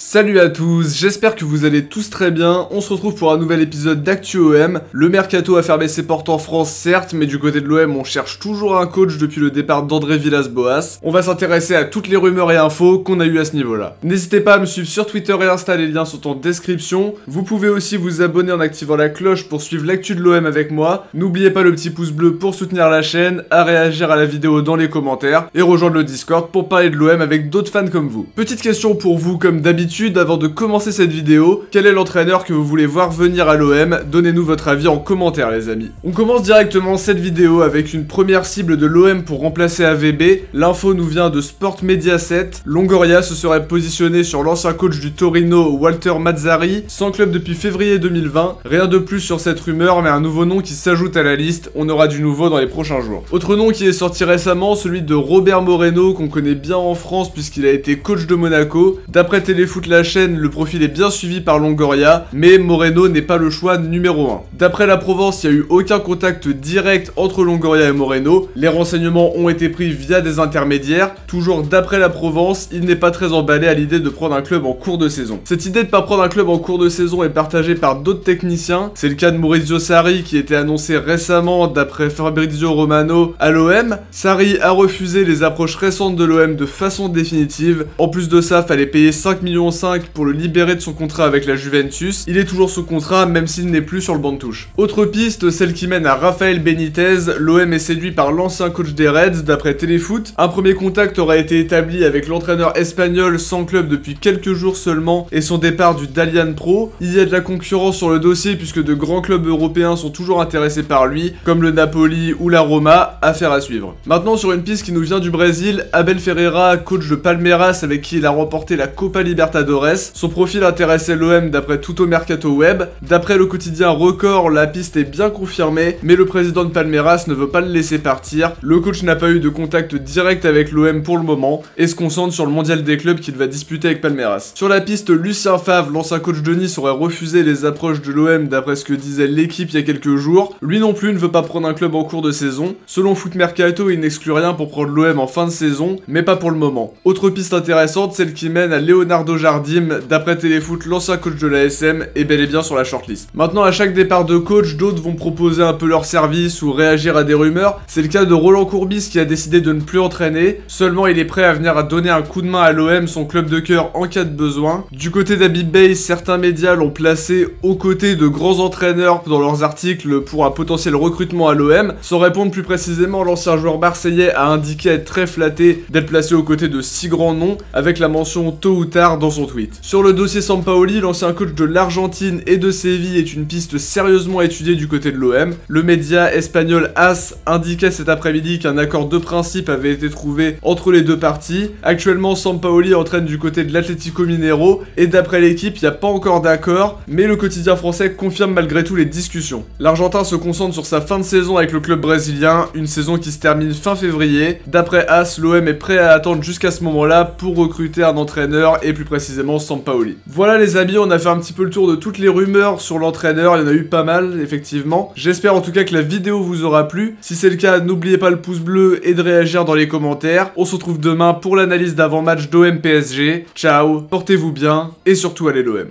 Salut à tous, j'espère que vous allez tous très bien. On se retrouve pour un nouvel épisode d'Actu OM. Le mercato a fermé ses portes en France, certes, mais du côté de l'OM, on cherche toujours un coach depuis le départ d'André Villas-Boas. On va s'intéresser à toutes les rumeurs et infos qu'on a eues à ce niveau-là. N'hésitez pas à me suivre sur Twitter et Insta, les liens sont en description. Vous pouvez aussi vous abonner en activant la cloche pour suivre l'actu de l'OM avec moi. N'oubliez pas le petit pouce bleu pour soutenir la chaîne, à réagir à la vidéo dans les commentaires et rejoindre le Discord pour parler de l'OM avec d'autres fans comme vous. Petite question pour vous comme d'habitude. Avant de commencer cette vidéo, quel est l'entraîneur que vous voulez voir venir à l'OM? Donnez-nous votre avis en commentaire les amis. On commence directement cette vidéo avec une première cible de l'OM pour remplacer AVB. L'info nous vient de Sport Mediaset. Longoria se serait positionné sur l'ancien coach du Torino, Walter Mazzarri, sans club depuis février 2020. Rien de plus sur cette rumeur, mais un nouveau nom qui s'ajoute à la liste. On aura du nouveau dans les prochains jours. Autre nom qui est sorti récemment, celui de Robert Moreno, qu'on connaît bien en France puisqu'il a été coach de Monaco. D'après Téléfoot la chaîne, le profil est bien suivi par Longoria, mais Moreno n'est pas le choix numéro 1. D'après la Provence, il n'y a eu aucun contact direct entre Longoria et Moreno. Les renseignements ont été pris via des intermédiaires. Toujours d'après la Provence, il n'est pas très emballé à l'idée de prendre un club en cours de saison. Cette idée de pas prendre un club en cours de saison est partagée par d'autres techniciens. C'est le cas de Maurizio Sarri qui était annoncé récemment d'après Fabrizio Romano à l'OM. Sarri a refusé les approches récentes de l'OM de façon définitive. En plus de ça, fallait payer 5,5 millions pour le libérer de son contrat avec la Juventus. Il est toujours sous contrat même s'il n'est plus sur le banc de touche. Autre piste, celle qui mène à Rafael Benitez. L'OM est séduit par l'ancien coach des Reds d'après Téléfoot. Un premier contact aurait été établi avec l'entraîneur espagnol sans club depuis quelques jours seulement et son départ du Dalian Pro. Il y a de la concurrence sur le dossier puisque de grands clubs européens sont toujours intéressés par lui, comme le Napoli ou la Roma, affaire à suivre. Maintenant sur une piste qui nous vient du Brésil, Abel Ferreira, coach de Palmeiras avec qui il a remporté la Copa Libertadores. Son profil intéressait l'OM d'après Tutto Mercato Web. D'après le quotidien Record, la piste est bien confirmée, mais le président de Palmeiras ne veut pas le laisser partir. Le coach n'a pas eu de contact direct avec l'OM pour le moment et se concentre sur le mondial des clubs qu'il va disputer avec Palmeiras. Sur la piste, Lucien Favre, l'ancien coach de Nice, aurait refusé les approches de l'OM d'après ce que disait l'équipe il y a quelques jours. Lui non plus ne veut pas prendre un club en cours de saison. Selon Foot Mercato, il n'exclut rien pour prendre l'OM en fin de saison, mais pas pour le moment. Autre piste intéressante, celle qui mène à Leonardo Jardim. D'après Téléfoot, l'ancien coach de l'ASM est bel et bien sur la shortlist. Maintenant, à chaque départ de coach, d'autres vont proposer un peu leur service ou réagir à des rumeurs. C'est le cas de Roland Courbis qui a décidé de ne plus entraîner. Seulement, il est prêt à venir donner un coup de main à l'OM, son club de cœur, en cas de besoin. Du côté d'Habib Beye, certains médias l'ont placé aux côtés de grands entraîneurs dans leurs articles pour un potentiel recrutement à l'OM. Sans répondre plus précisément, l'ancien joueur marseillais a indiqué être très flatté d'être placé aux côtés de si grands noms, avec la mention tôt ou tard dans son tweet. Sur le dossier Sampaoli, l'ancien coach de l'Argentine et de Séville est une piste sérieusement étudiée du côté de l'OM. Le média espagnol AS indiquait cet après-midi qu'un accord de principe avait été trouvé entre les deux parties. Actuellement, Sampaoli entraîne du côté de l'Atlético Mineiro et d'après l'équipe, il n'y a pas encore d'accord, mais le quotidien français confirme malgré tout les discussions. L'Argentin se concentre sur sa fin de saison avec le club brésilien, une saison qui se termine fin février. D'après AS, l'OM est prêt à attendre jusqu'à ce moment-là pour recruter un entraîneur et plus précisément Sampaoli. Voilà les amis, on a fait un petit peu le tour de toutes les rumeurs sur l'entraîneur, il y en a eu pas mal effectivement. J'espère en tout cas que la vidéo vous aura plu. Si c'est le cas, n'oubliez pas le pouce bleu et de réagir dans les commentaires. On se retrouve demain pour l'analyse d'avant-match d'OM PSG. Ciao, portez-vous bien et surtout allez l'OM.